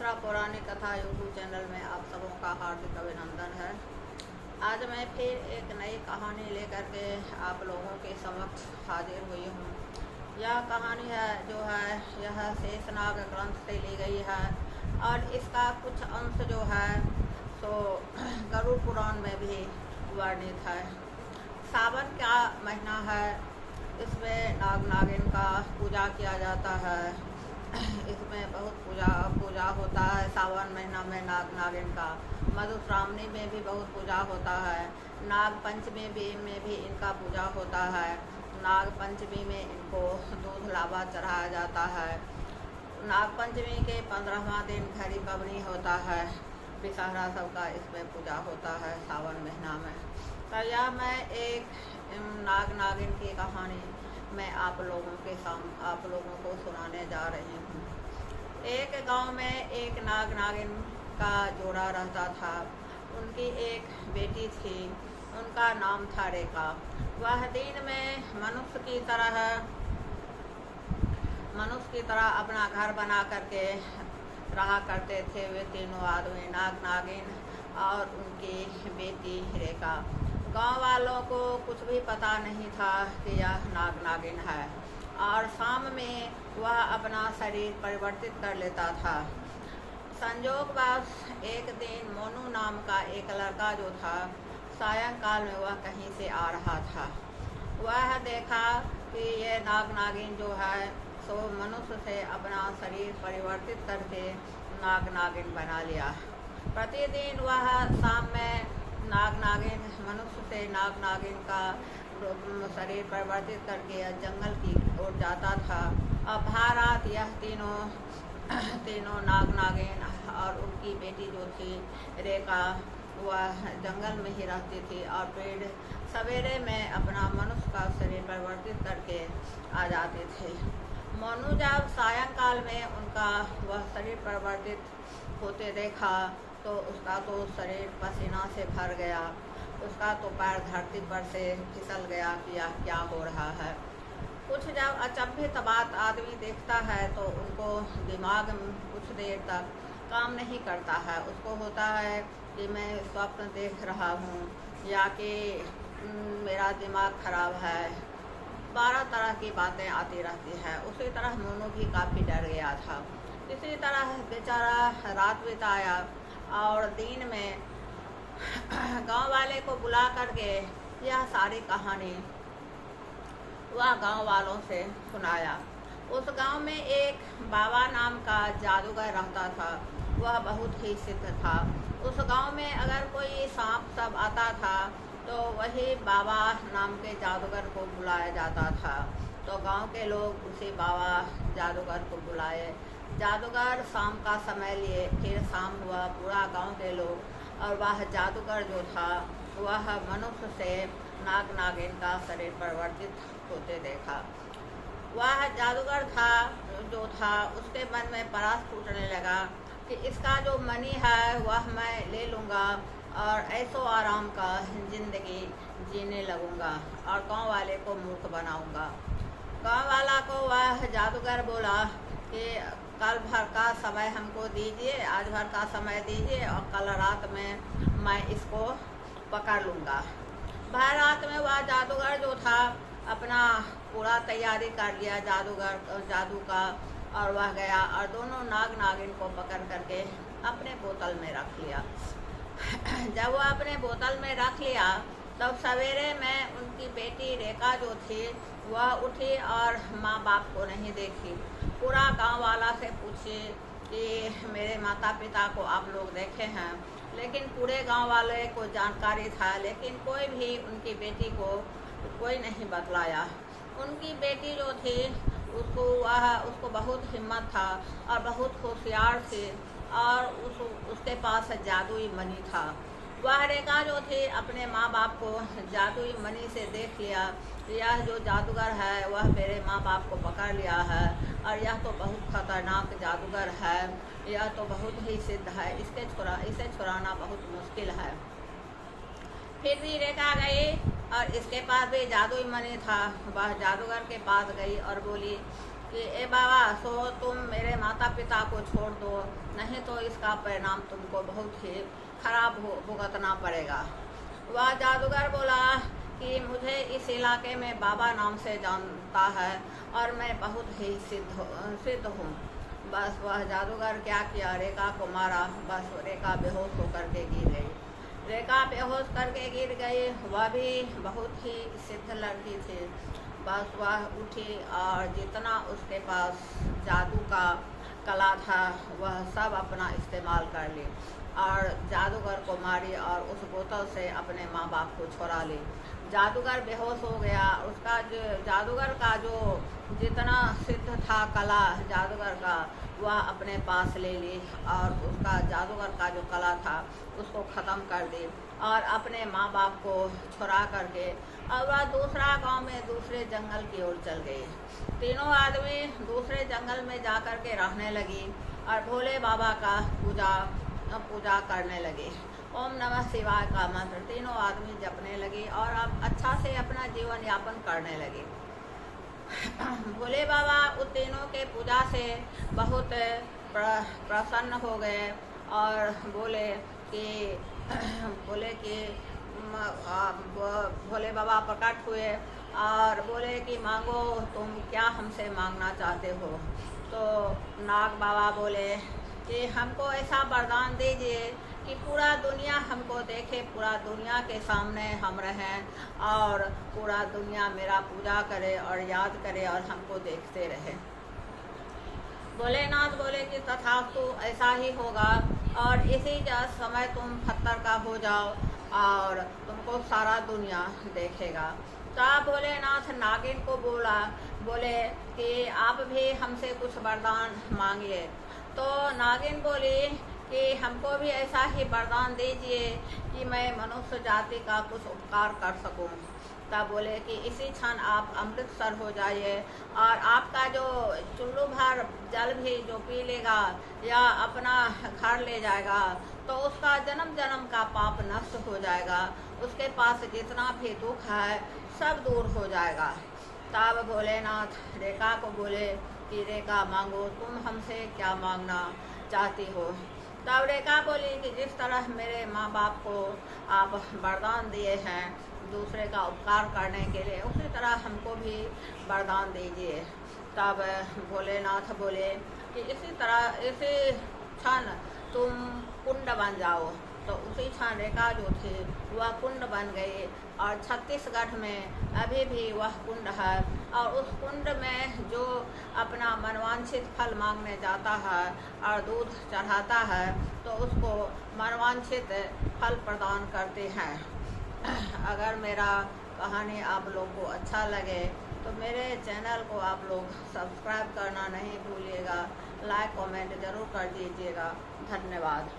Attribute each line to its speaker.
Speaker 1: मंत्रा पौराणिक कथा YouTube channel में आप सबों का हार्दिक अभिनंदन है। आज मैं फिर एक नई कहानी लेकर के आप लोगों के समक्ष हाजिर हुई हूँ। यह कहानी है यह शेषनाग ग्रंथ से ली गई है और इसका कुछ अंश जो है सो गरुड़ पुराण में भी वर्णित है। सावन का महीना है, इसमें नाग नागिन का पूजा किया जाता है। इसमें बहुत पूजा होता है। सावन महीना में नाग नागिन का, मधुश्रावणी में भी बहुत पूजा होता है। नाग पंचमी में भी इनका पूजा होता है। नाग पंचमी में इनको दूध लावा चढ़ाया जाता है। नाग पंचमी के 15वां दिन घड़ी पवनी होता है। विषहरा सबका इसमें पूजा होता है सावन महीना में। तो यह मैं एक नाग नागिन की कहानी मैं आप लोगों को सुनाने जा रही हूँ। एक गांव में एक नाग नागिन का जोड़ा रहता था। उनकी एक बेटी थी, उनका नाम था रेखा। वह दिन में मनुष्य की तरह अपना घर बना करके रहा करते थे। वे तीनों आदमी, नाग नागिन और उनकी बेटी रेखा। गांव वालों को कुछ भी पता नहीं था कि यह नाग नागिन है और शाम में वह अपना शरीर परिवर्तित कर लेता था। संयोगवश एक दिन मोनू नाम का एक लड़का जो था, सायंकाल में वह कहीं से आ रहा था। वह देखा कि ये नाग नागिन जो है सो मनुष्य से अपना शरीर परिवर्तित करके नाग नागिन बना लिया। प्रतिदिन वह शाम में मनुष्य से नाग नागिन का शरीर परिवर्तित करके जंगल की ओर जाता था। और भारत यह तीनों नाग नागिन और उनकी बेटी जो थी रेखा, वह जंगल में ही रहती थी और पेड़ सवेरे में अपना मनुष्य का शरीर परिवर्तित करके आ जाते थे। मोनू जब सायंकाल में उनका वह शरीर परिवर्तित होते देखा तो उसका तो शरीर पसीना से भर गया। उसका तो पैर धरती पर से फिसल गया कि यह क्या हो रहा है। कुछ जब अचंभित बात आदमी देखता है तो उनको दिमाग कुछ देर तक काम नहीं करता है। उसको होता है कि मैं स्वप्न देख रहा हूँ या कि मेरा दिमाग खराब है। 12 तरह की बातें आती रहती है। उसी तरह मोनू भी काफ़ी डर गया था। इसी तरह बेचारा रात बिताया और दिन में गांव वाले को बुला करके यह सारी कहानी वह गांव वालों से सुनाया। उस गांव में एक बाबा नाम का जादूगर रहता था। वह बहुत ही सिद्ध था। उस गांव में अगर कोई सांप सब आता था तो वही बाबा नाम के जादूगर को बुलाया जाता था। तो गांव के लोग उसी बाबा जादूगर को बुलाए। जादूगर शाम का समय लिए। फिर शाम हुआ, पूरा गांव के लोग और वह जादूगर जो था वह मनुष्य से नाग नागिन का शरीर परिवर्तित होते देखा। वह जादूगर जो था उसके मन में परास फूटने लगा कि इसका जो मणि है वह मैं ले लूँगा और ऐसो आराम का जिंदगी जीने लगूँगा और गांव वाले को मूर्ख बनाऊँगा। गांव वाला को वह जादूगर बोला कि कल भर का समय हमको दीजिए, आज भर का समय दीजिए और कल रात में मैं इसको पकड़ लूँगा। भर रात में वह जादूगर जो था अपना पूरा तैयारी कर लिया जादू का और वह गया और दोनों नाग नागिन को पकड़ करके अपने बोतल में रख लिया। जब वह अपने बोतल में रख लिया तब सवेरे में उनकी बेटी रेखा जो थी वह उठी और माँ बाप को नहीं देखी। पूरा गांव वाला से पूछे कि मेरे माता पिता को आप लोग देखे हैं, लेकिन पूरे गांव वाले को जानकारी था, लेकिन कोई भी उनकी बेटी को कोई नहीं बतलाया। उनकी बेटी जो थी उसको बहुत हिम्मत था और बहुत होशियार थी और उसके पास जादुई मणि था। वह रेखा जो थी अपने माँ बाप को जादुई मणि से देख लिया। यह जो जादूगर है वह मेरे माँ बाप को पकड़ लिया है और यह तो बहुत खतरनाक जादूगर है, यह तो बहुत ही सिद्ध है, इसे छुड़ाना बहुत मुश्किल है। फिर भी रेखा गई और इसके पास भी जादुई मणि था। वह जादूगर के पास गई और बोली कि ए बाबा सो तुम मेरे माता पिता को छोड़ दो, नहीं तो इसका परिणाम तुमको बहुत ही खराब भुगतना पड़ेगा। वह जादूगर बोला कि मुझे इस इलाके में बाबा नाम से जानता है और मैं बहुत ही सिद्ध हूँ। बस वह जादूगर क्या किया, रेखा को मारा। बस रेखा बेहोश होकर के गिर गई। रेखा बेहोश करके गिर गई। वह भी बहुत ही सिद्ध लड़की थी। बस वह उठी और जितना उसके पास जादू का कला था वह सब अपना इस्तेमाल कर ली और जादूगर को मारी और उस बोतल से अपने माँ बाप को छुड़ा ली। जादूगर बेहोश हो गया। उसका जो जादूगर का जो जितना सिद्ध था कला जादूगर का वह अपने पास ले ली और उसका जादूगर का जो कला था उसको ख़त्म कर दी और अपने माँ बाप को छुड़ा करके और वह दूसरा गांव में दूसरे जंगल की ओर चल गई। तीनों आदमी दूसरे जंगल में जा कर के रहने लगी और भोले बाबा का पूजा करने लगे। ओम नमः शिवाय का मंत्र तीनों आदमी जपने लगे और अब अच्छा से अपना जीवन यापन करने लगे। भोले बाबा उन तीनों के पूजा से बहुत प्रसन्न हो गए और बोले कि भोले बाबा प्रकट हुए और बोले कि मांगो, तुम क्या हमसे मांगना चाहते हो। तो नाग बाबा बोले कि हमको ऐसा वरदान दीजिए कि पूरा दुनिया हमको देखे, पूरा दुनिया के सामने हम रहें और पूरा दुनिया मेरा पूजा करे और याद करे और हमको देखते रहे। भोलेनाथ बोले कि तथास्तु ऐसा ही होगा और इसी समय तुम पत्थर का हो जाओ और तुमको सारा दुनिया देखेगा। तब भोलेनाथ नागिन को बोले कि आप भी हमसे कुछ वरदान मांगिए। तो नागिन बोली कि हमको भी ऐसा ही वरदान दीजिए कि मैं मनुष्य जाति का कुछ उपकार कर सकूं। तब बोले कि इसी क्षण आप अमृतसर हो जाइए और आपका जो चुल्लू भर जल भी जो पी लेगा या अपना घर ले जाएगा तो उसका जन्म जन्म का पाप नष्ट हो जाएगा, उसके पास जितना भी दुख है सब दूर हो जाएगा। तब भोलेनाथ रेखा को बोले कि रेखा मांगो, तुम हमसे क्या मांगना चाहती हो। तब रेखा बोली कि जिस तरह मेरे माँ बाप को आप वरदान दिए हैं दूसरे का उपकार करने के लिए, उसी तरह हमको भी वरदान दीजिए। तब भोलेनाथ बोले कि इसी क्षण तुम कुंड बन जाओ। तो उसी क्षण रेखा जो थी वह कुंड बन गई और छत्तीसगढ़ में अभी भी वह कुंड है और उस कुंड में जो अपना मनवांछित फल मांगने जाता है और दूध चढ़ाता है तो उसको मनवांछित फल प्रदान करते हैं। अगर मेरा कहानी आप लोग को अच्छा लगे तो मेरे चैनल को आप लोग सब्सक्राइब करना नहीं भूलिएगा, लाइक कमेंट ज़रूर कर दीजिएगा। धन्यवाद।